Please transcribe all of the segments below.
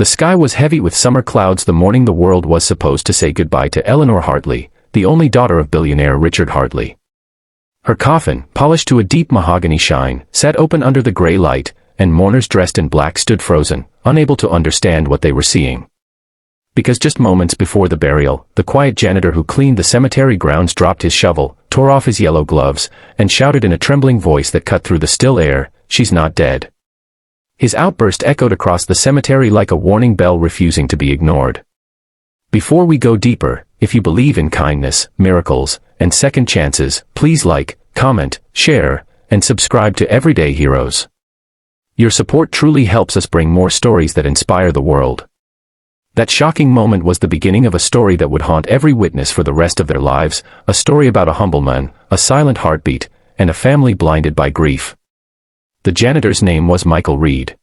The sky was heavy with summer clouds the morning the world was supposed to say goodbye to Eleanor Hartley, the only daughter of billionaire Richard Hartley. Her coffin, polished to a deep mahogany shine, sat open under the gray light, and mourners dressed in black stood frozen, unable to understand what they were seeing. Because just moments before the burial, the quiet janitor who cleaned the cemetery grounds dropped his shovel, tore off his yellow gloves, and shouted in a trembling voice that cut through the still air, "She's not dead." His outburst echoed across the cemetery like a warning bell refusing to be ignored. Before we go deeper, if you believe in kindness, miracles, and second chances, please like, comment, share, and subscribe to Everyday Heroes. Your support truly helps us bring more stories that inspire the world. That shocking moment was the beginning of a story that would haunt every witness for the rest of their lives, a story about a humble man, a silent heartbeat, and a family blinded by grief. The janitor's name was Michael Reed.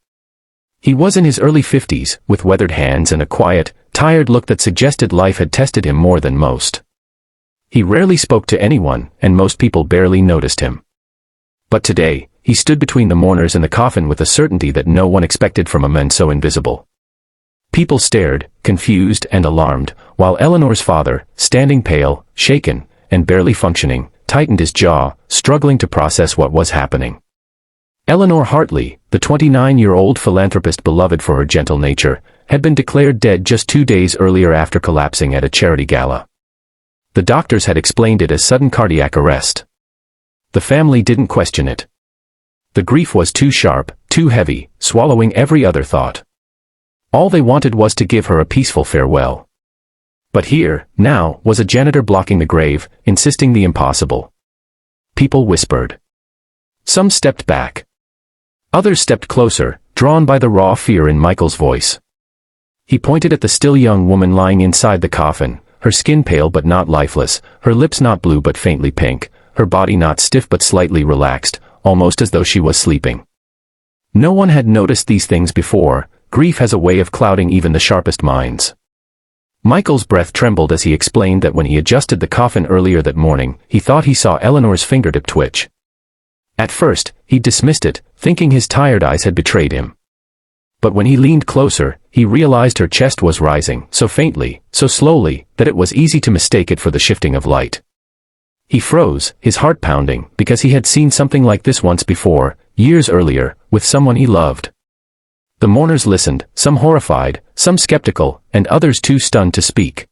He was in his early 50s, with weathered hands and a quiet, tired look that suggested life had tested him more than most. He rarely spoke to anyone, and most people barely noticed him. But today, he stood between the mourners and the coffin with a certainty that no one expected from a man so invisible. People stared, confused and alarmed, while Eleanor's father, standing pale, shaken, and barely functioning, tightened his jaw, struggling to process what was happening. Eleanor Hartley, the 29-year-old philanthropist beloved for her gentle nature, had been declared dead just 2 days earlier after collapsing at a charity gala. The doctors had explained it as sudden cardiac arrest. The family didn't question it. The grief was too sharp, too heavy, swallowing every other thought. All they wanted was to give her a peaceful farewell. But here, now, was a janitor blocking the grave, insisting the impossible. People whispered. Some stepped back. Others stepped closer, drawn by the raw fear in Michael's voice. He pointed at the still young woman lying inside the coffin, her skin pale but not lifeless, her lips not blue but faintly pink, her body not stiff but slightly relaxed, almost as though she was sleeping. No one had noticed these things before. Grief has a way of clouding even the sharpest minds. Michael's breath trembled as he explained that when he adjusted the coffin earlier that morning, he thought he saw Eleanor's fingertip twitch. At first, he dismissed it, thinking his tired eyes had betrayed him. But when he leaned closer, he realized her chest was rising, so faintly, so slowly, that it was easy to mistake it for the shifting of light. He froze, his heart pounding, because he had seen something like this once before, years earlier, with someone he loved. The mourners listened, some horrified, some skeptical, and others too stunned to speak.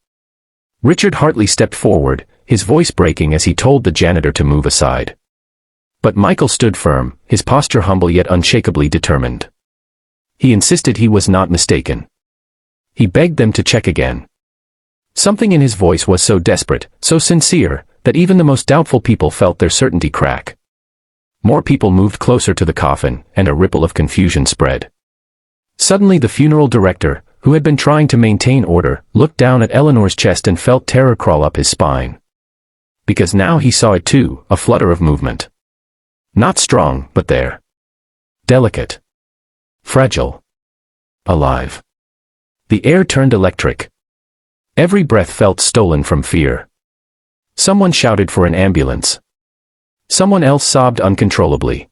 Richard Hartley stepped forward, his voice breaking as he told the janitor to move aside. But Michael stood firm, his posture humble yet unshakably determined. He insisted he was not mistaken. He begged them to check again. Something in his voice was so desperate, so sincere, that even the most doubtful people felt their certainty crack. More people moved closer to the coffin, and a ripple of confusion spread. Suddenly the funeral director, who had been trying to maintain order, looked down at Eleanor's chest and felt terror crawl up his spine. Because now he saw it too, a flutter of movement. Not strong, but there. Delicate. Fragile. Alive. The air turned electric. Every breath felt stolen from fear. Someone shouted for an ambulance. Someone else sobbed uncontrollably.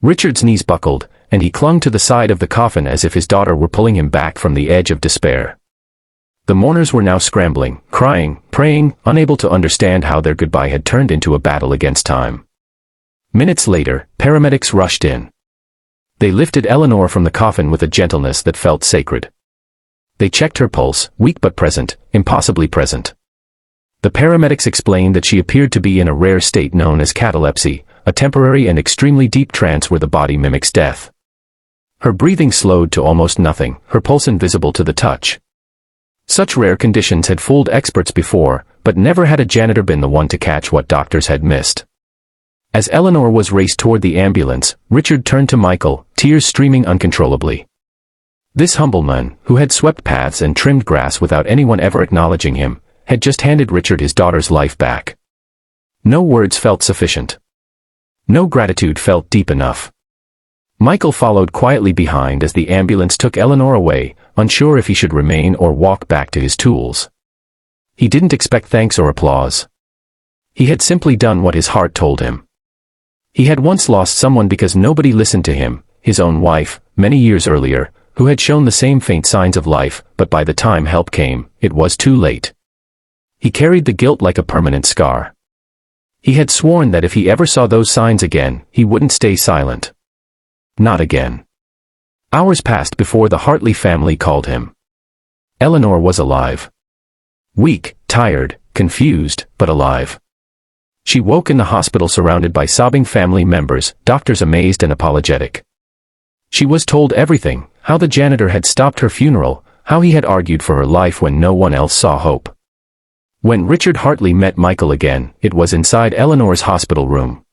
Richard's knees buckled, and he clung to the side of the coffin as if his daughter were pulling him back from the edge of despair. The mourners were now scrambling, crying, praying, unable to understand how their goodbye had turned into a battle against time. Minutes later, paramedics rushed in. They lifted Eleanor from the coffin with a gentleness that felt sacred. They checked her pulse, weak but present, impossibly present. The paramedics explained that she appeared to be in a rare state known as catalepsy, a temporary and extremely deep trance where the body mimics death. Her breathing slowed to almost nothing, her pulse invisible to the touch. Such rare conditions had fooled experts before, but never had a janitor been the one to catch what doctors had missed. As Eleanor was raced toward the ambulance, Richard turned to Michael, tears streaming uncontrollably. This humble man, who had swept paths and trimmed grass without anyone ever acknowledging him, had just handed Richard his daughter's life back. No words felt sufficient. No gratitude felt deep enough. Michael followed quietly behind as the ambulance took Eleanor away, unsure if he should remain or walk back to his tools. He didn't expect thanks or applause. He had simply done what his heart told him. He had once lost someone because nobody listened to him, his own wife, many years earlier, who had shown the same faint signs of life, but by the time help came, it was too late. He carried the guilt like a permanent scar. He had sworn that if he ever saw those signs again, he wouldn't stay silent. Not again. Hours passed before the Hartley family called him. Eleanor was alive. Weak, tired, confused, but alive. She woke in the hospital surrounded by sobbing family members, doctors amazed and apologetic. She was told everything, how the janitor had stopped her funeral, how he had argued for her life when no one else saw hope. When Richard Hartley met Michael again, it was inside Eleanor's hospital room.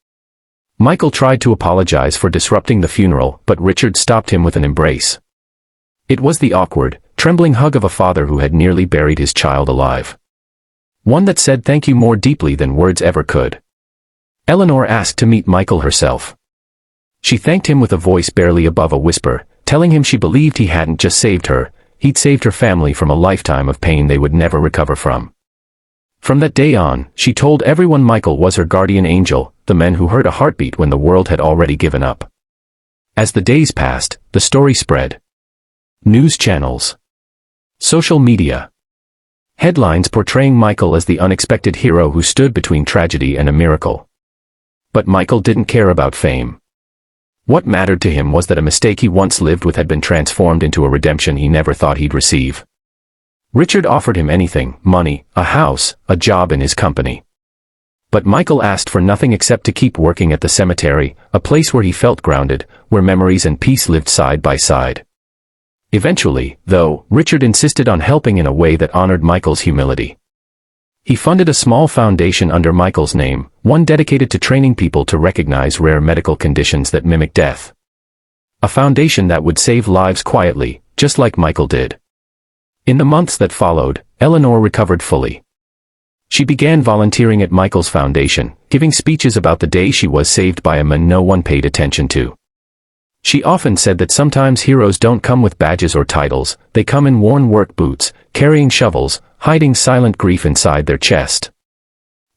Michael tried to apologize for disrupting the funeral, but Richard stopped him with an embrace. It was the awkward, trembling hug of a father who had nearly buried his child alive. One that said thank you more deeply than words ever could. Eleanor asked to meet Michael herself. She thanked him with a voice barely above a whisper, telling him she believed he hadn't just saved her, he'd saved her family from a lifetime of pain they would never recover from. From that day on, she told everyone Michael was her guardian angel, the man who heard a heartbeat when the world had already given up. As the days passed, the story spread. News channels. Social media. Headlines portraying Michael as the unexpected hero who stood between tragedy and a miracle. But Michael didn't care about fame. What mattered to him was that a mistake he once lived with had been transformed into a redemption he never thought he'd receive. Richard offered him anything, money, a house, a job in his company. But Michael asked for nothing except to keep working at the cemetery, a place where he felt grounded, where memories and peace lived side by side. Eventually, though, Richard insisted on helping in a way that honored Michael's humility. He funded a small foundation under Michael's name, one dedicated to training people to recognize rare medical conditions that mimic death. A foundation that would save lives quietly, just like Michael did. In the months that followed, Eleanor recovered fully. She began volunteering at Michael's foundation, giving speeches about the day she was saved by a man no one paid attention to. She often said that sometimes heroes don't come with badges or titles, they come in worn work boots, carrying shovels, hiding silent grief inside their chest.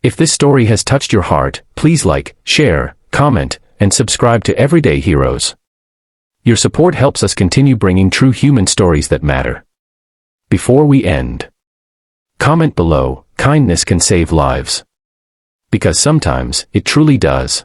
If this story has touched your heart, please like, share, comment, and subscribe to Everyday Heroes. Your support helps us continue bringing true human stories that matter. Before we end, comment below, kindness can save lives. Because sometimes, it truly does.